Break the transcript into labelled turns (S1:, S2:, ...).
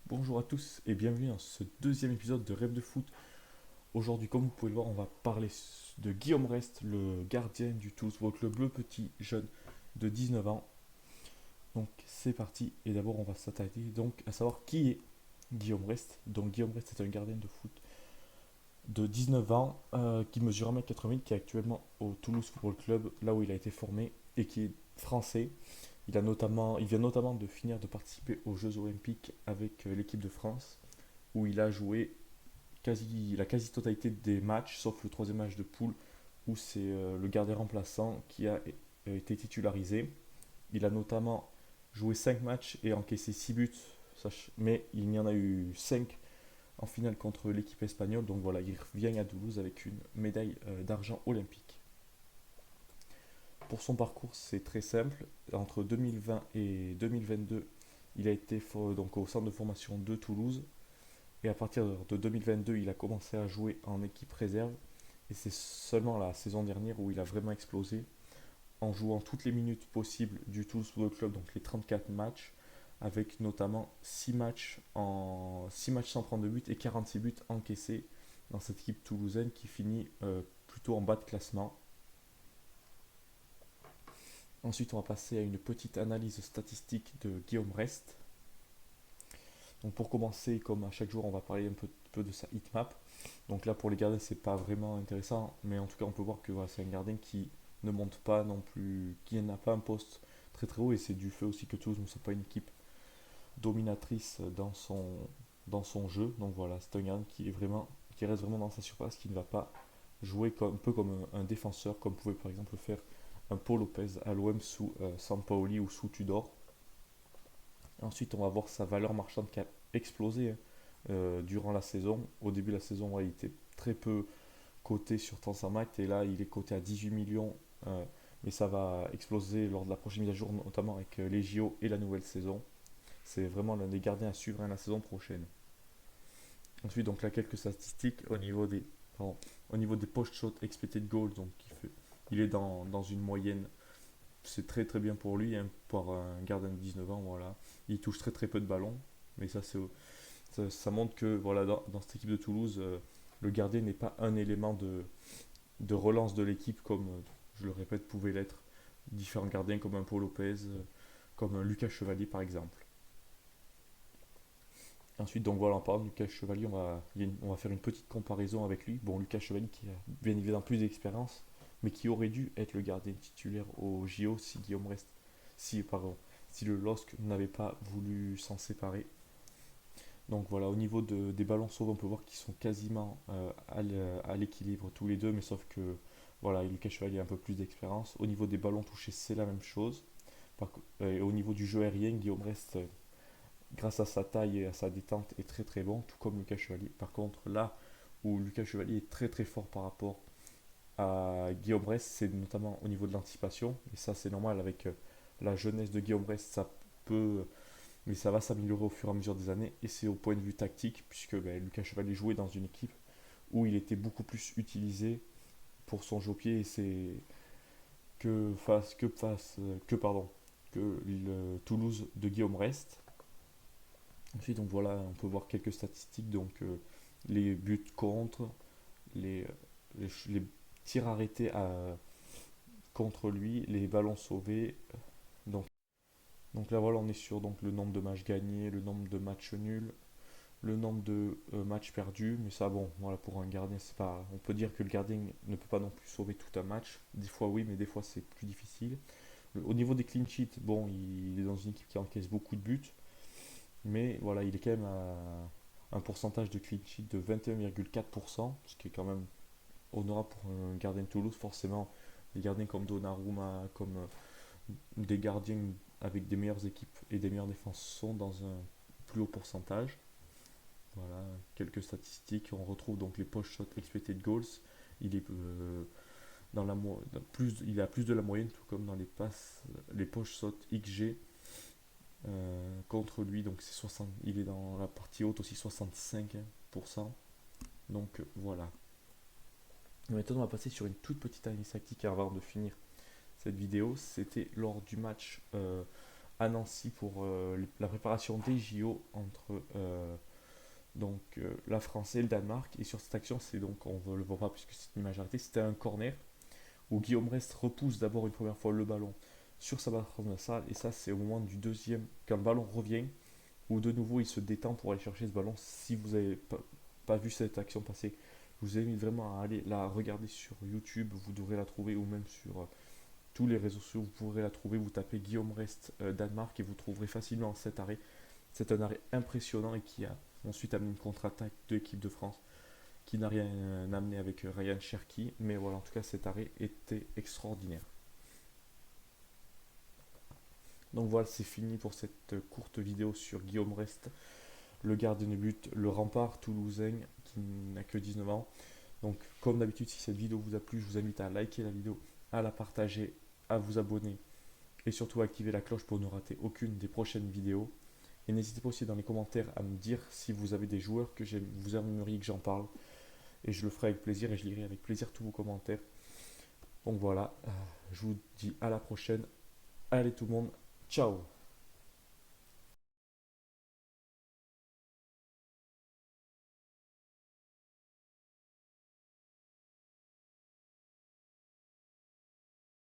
S1: Bonjour à tous et bienvenue dans ce deuxième épisode de Rêve de foot. Aujourd'hui, comme vous pouvez le voir, on va parler de Guillaume Rest, le gardien du Toulouse Football Club, le petit jeune de 19 ans. Donc c'est parti et d'abord on va s'attaquer donc à savoir qui est Guillaume Rest. Donc Guillaume Rest est un gardien de foot de 19 ans qui mesure 1m80, qui est actuellement au Toulouse Football Club, là où il a été formé et qui est français. Il vient notamment de finir de participer aux Jeux Olympiques avec l'équipe de France, où il a joué la quasi-totalité des matchs, sauf le troisième match de poule, où c'est le gardien remplaçant qui a été titularisé. Il a notamment joué 5 matchs et encaissé 6 buts, mais il y en a eu 5 en finale contre l'équipe espagnole. Donc voilà, il revient à Toulouse avec une médaille d'argent olympique. Pour son parcours, c'est très simple. Entre 2020 et 2022, il a été donc au centre de formation de Toulouse. Et à partir de 2022, il a commencé à jouer en équipe réserve. Et c'est seulement la saison dernière où il a vraiment explosé en jouant toutes les minutes possibles du Toulouse Football Club, donc les 34 matchs, avec notamment 6 matchs sans prendre de but et 46 buts encaissés dans cette équipe toulousaine qui finit plutôt en bas de classement. Ensuite, on va passer à une petite analyse statistique de Guillaume Rest. Donc pour commencer, comme à chaque jour, on va parler un peu de sa hitmap. Donc là, pour les gardiens, c'est pas vraiment intéressant, mais en tout cas, on peut voir que voilà, c'est un gardien qui ne monte pas non plus, qui n'a pas un poste très très haut, et c'est du fait aussi que Toulouse ne soit pas une équipe dominatrice dans son jeu. Donc voilà, c'est un gardien qui reste vraiment dans sa surface, qui ne va pas jouer un peu comme un défenseur, comme pouvait par exemple faire un Paul Lopez à l'OM sous Sampaoli ou sous Tudor. Ensuite, on va voir sa valeur marchande qui a explosé durant la saison. Au début de la saison, ouais, il était très peu coté sur Transfermarkt et là, il est coté à 18 millions. Mais ça va exploser lors de la prochaine mise à jour, notamment avec les JO et la nouvelle saison. C'est vraiment l'un des gardiens à suivre la saison prochaine. Ensuite, donc là, quelques statistiques au niveau des post-shot expected goals. Donc, il est dans une moyenne, c'est très très bien pour lui, hein, pour un gardien de 19 ans. Voilà. Il touche très très peu de ballons, mais ça montre que voilà, dans cette équipe de Toulouse, le gardien n'est pas un élément de relance de l'équipe comme, je le répète, pouvait l'être différents gardiens comme un Paul Lopez, comme un Lucas Chevalier par exemple. Ensuite, donc voilà, en parlant de Lucas Chevalier, on va faire une petite comparaison avec lui. Bon, Lucas Chevalier qui a bien évidemment plus d'expérience, mais qui aurait dû être le gardien titulaire au JO si Guillaume reste, si pardon, si le LOSC n'avait pas voulu s'en séparer. Donc voilà, au niveau des ballons sauvés, on peut voir qu'ils sont quasiment à l'équilibre tous les deux, mais sauf que voilà, Lucas Chevalier a un peu plus d'expérience. Au niveau des ballons touchés, c'est la même chose. Et au niveau du jeu aérien, Guillaume reste, grâce à sa taille et à sa détente, est très très bon, tout comme Lucas Chevalier. Par contre, là où Lucas Chevalier est très très fort par rapport à Guillaume Rest, c'est notamment au niveau de l'anticipation. Et ça, c'est normal avec la jeunesse de Guillaume Rest, peut mais ça va s'améliorer au fur et à mesure des années. Et c'est au point de vue tactique, puisque ben, Lucas Chevalier jouait dans une équipe où il était beaucoup plus utilisé pour son jeu au pied. Et c'est que le Toulouse de Guillaume Rest. Ensuite, donc voilà, on peut voir quelques statistiques. Donc les buts contre, les, les tirs arrêtés contre lui, les ballons sauvés. Donc, donc là voilà, on est sur donc, le nombre de matchs gagnés, le nombre de matchs nuls, le nombre de matchs perdus, mais ça bon, voilà, pour un gardien, c'est pas. On peut dire que le gardien ne peut pas non plus sauver tout un match. Des fois oui, mais des fois c'est plus difficile. Au niveau des clean sheets, bon, il est dans une équipe qui encaisse beaucoup de buts, mais voilà, il est quand même à un pourcentage de clean sheet de 21,4%, ce qui est quand même honorable pour un gardien de Toulouse. Forcément, des gardiens comme Donnarumma, comme des gardiens avec des meilleures équipes et des meilleures défenses sont dans un plus haut pourcentage. Voilà, quelques statistiques. On retrouve donc les post shot expected goals. Il est il est à plus de la moyenne, tout comme dans les post shot XG contre lui. Donc c'est 60, il est dans la partie haute aussi 65%. Donc voilà. Maintenant, on va passer sur une toute petite analyse tactique avant de finir cette vidéo. C'était lors du match à Nancy pour la préparation des JO entre la France et le Danemark. Et sur cette action, c'est donc, on ne le voit pas puisque c'est une image arrêtée, c'était un corner où Guillaume Rest repousse d'abord une première fois le ballon sur sa barre transversale. Et ça, c'est au moment du deuxième, quand le ballon revient, où de nouveau il se détend pour aller chercher ce ballon. Si vous n'avez pas vu cette action passer, je vous invite vraiment à aller la regarder sur YouTube, vous devrez la trouver, ou même sur tous les réseaux sociaux, vous pourrez la trouver. Vous tapez Guillaume Rest Danemark et vous trouverez facilement cet arrêt. C'est un arrêt impressionnant et qui a ensuite amené une contre-attaque de l'équipe de France qui n'a rien amené avec Ryan Cherki. Mais voilà, en tout cas, cet arrêt était extraordinaire. Donc voilà, c'est fini pour cette courte vidéo sur Guillaume Rest, le gardien de but, le rempart toulousain qui n'a que 19 ans. Donc comme d'habitude, si cette vidéo vous a plu, je vous invite à liker la vidéo, à la partager, à vous abonner et surtout à activer la cloche pour ne rater aucune des prochaines vidéos. Et n'hésitez pas aussi dans les commentaires à me dire si vous avez des joueurs que vous aimeriez que j'en parle. Et je le ferai avec plaisir et je lirai avec plaisir tous vos commentaires. Donc voilà, je vous dis à la prochaine. Allez tout le monde, ciao!